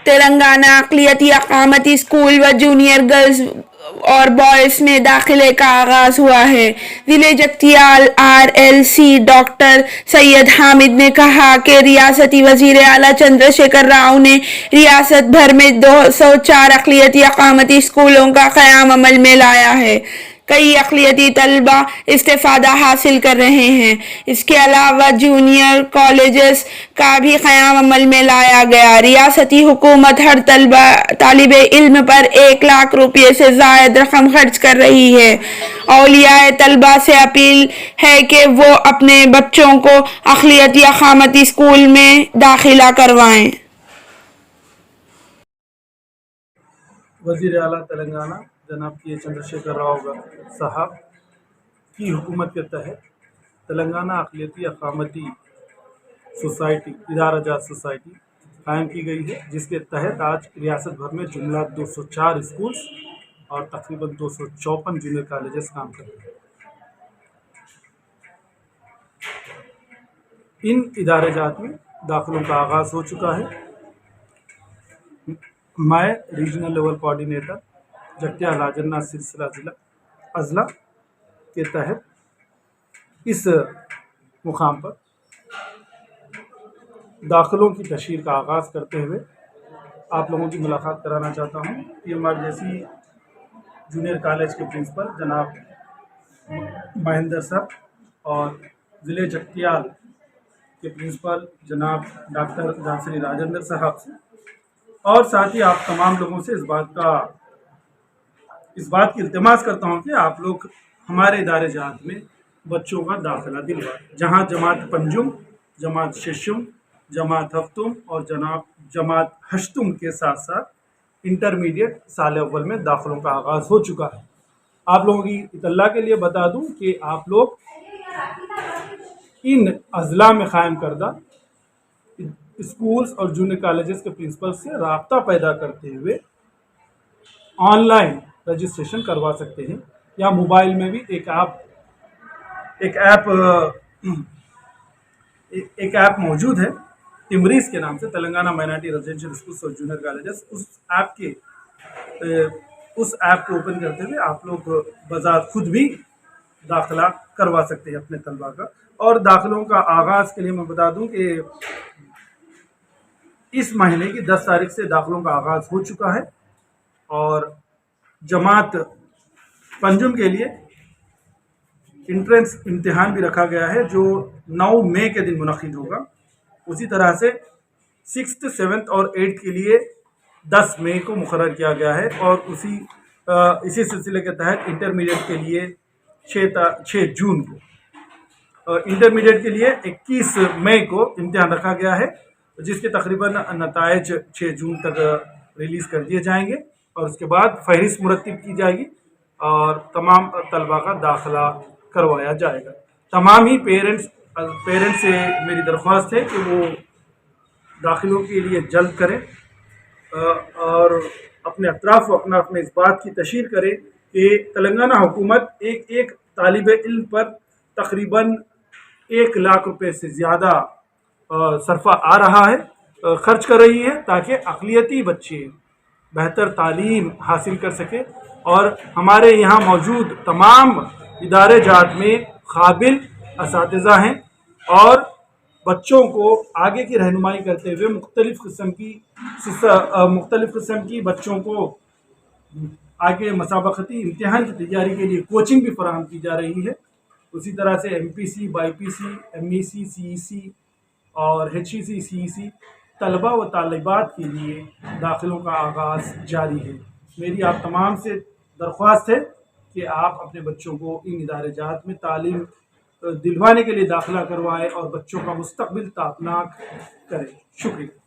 تلنگانہ اقلیتی اقامتی اسکول و junior girls اور بوائز میں داخلے کا آغاز ہوا ہے۔ ضلع جگتیال RLC ڈاکٹر سید حامد نے کہا کہ ریاستی وزیر اعلیٰ چندر شیکھر راؤ نے ریاست بھر میں 204 اقلیتی اقامتی اسکولوں کا قیام عمل میں لایا ہے۔ کئی اقلیتی طلبہ استفادہ حاصل کر رہے ہیں۔ اس کے علاوہ جونیئر کالجز کا بھی قیام عمل میں لایا گیا۔ ریاستی حکومت ہر طالب علم پر 1 لاکھ روپے سے زائد رقم خرچ کر رہی ہے۔ اولیاء طلبہ سے اپیل ہے کہ وہ اپنے بچوں کو اقلیتی اقامتی اسکول میں داخلہ کروائیں۔ وزیر اعلیٰ تلنگانہ جناب چندر شیکھر راؤ صاحب کی حکومت کے تحت تلنگانہ اقلیتی اقامتی سوسائٹی ادارہ جات سوسائٹی قائم کی گئی ہے، جس کے تحت آج ریاست بھر میں جملہ 204 اسکولز اور تقریباً 254 جونیئر کالجز کام کر رہے ہیں۔ ان ادارے جات میں داخلوں کا آغاز ہو چکا ہے۔ میں regional level coordinator Jagtial Rajender Nath سلسلہ ضلع اضلاع کے تحت اس مقام پر داخلوں کی تشہیر کا آغاز کرتے ہوئے آپ لوگوں کی ملاقات کرانا چاہتا ہوں۔ PMRJC جونیئر کالج کے پرنسپل جناب مہندر صاحب اور ضلع جگتیال کے پرنسپل جناب ڈاکٹر جانسری راجندر صاحب سے اور ساتھ ہی آپ تمام لوگوں سے اس بات کی التماس کرتا ہوں کہ آپ لوگ ہمارے ادارے جات میں بچوں کا داخلہ دلوائیں، جہاں جماعت پنجم، جماعت ششم، جماعت ہفتم اور جماعت ہشتم کے ساتھ ساتھ انٹرمیڈیٹ سال اول میں داخلوں کا آغاز ہو چکا ہے۔ آپ لوگوں کی اطلاع کے لیے بتا دوں کہ آپ لوگ ان اضلاع میں قائم کردہ اسکولز اور جونیئر کالجز کے پرنسپل سے رابطہ پیدا کرتے ہوئے آن لائن رجسٹریشن کروا سکتے ہیں، یا موبائل میں بھی ایک ایپ موجود ہے تمریز کے نام سے، تلنگانہ مائنارٹی ریزیڈینشیل اسکولز اور جونیئر کالجز۔ اس ایپ کو اوپن کرتے ہوئے آپ لوگ بذات خود بھی داخلہ کروا سکتے ہیں اپنے طلبہ کا۔ اور داخلوں کا آغاز کے لیے میں بتا دوں کہ اس مہینے کی 10 تاریخ سے داخلوں کا آغاز ہو چکا ہے، اور جماعت پنجم کے لیے انٹرنس امتحان بھی رکھا گیا ہے جو 9 مئی کے دن منعقد ہوگا۔ اسی طرح سے 6th 7th اور 8th کے لیے 10 مئی کو مقرر کیا گیا ہے، اور اسی سلسلے کے تحت انٹرمیڈیٹ کے لیے 6 جون کو اور انٹرمیڈیٹ کے لیے 21 مئی کو امتحان رکھا گیا ہے، جس کے تقریباً نتائج 6 جون تک ریلیز کر دیے جائیں گے، اور اس کے بعد فہرست مرتب کی جائے گی اور تمام طلبہ کا داخلہ کروایا جائے گا۔ تمام ہی پیرنٹس سے میری درخواست ہے کہ وہ داخلوں کے لیے جلد کریں اور اپنے اطراف و اکناف میں اس بات کی تشہیر کریں کہ تلنگانہ حکومت ایک طالب علم پر تقریباً 1 لاکھ روپے سے زیادہ صرفہ آ رہا ہے، خرچ کر رہی ہے، تاکہ اقلیتی بچے بہتر تعلیم حاصل کر سکیں، اور ہمارے یہاں موجود تمام ادارے جات میں قابل اساتذہ ہیں، اور بچوں کو آگے کی رہنمائی کرتے ہوئے مختلف قسم کی بچوں کو آگے مسابقتی امتحان کی تیاری کے لیے کوچنگ بھی فراہم کی جا رہی ہے۔ اسی طرح سے MPC، BIPC، MEC، CEC اور HEC CEC طلبہ و طالبات کے لیے داخلوں کا آغاز جاری ہے۔ میری آپ تمام سے درخواست ہے کہ آپ اپنے بچوں کو ان ادارے جات میں تعلیم دلوانے کے لیے داخلہ کروائیں اور بچوں کا مستقبل تابناک کریں۔ شکریہ۔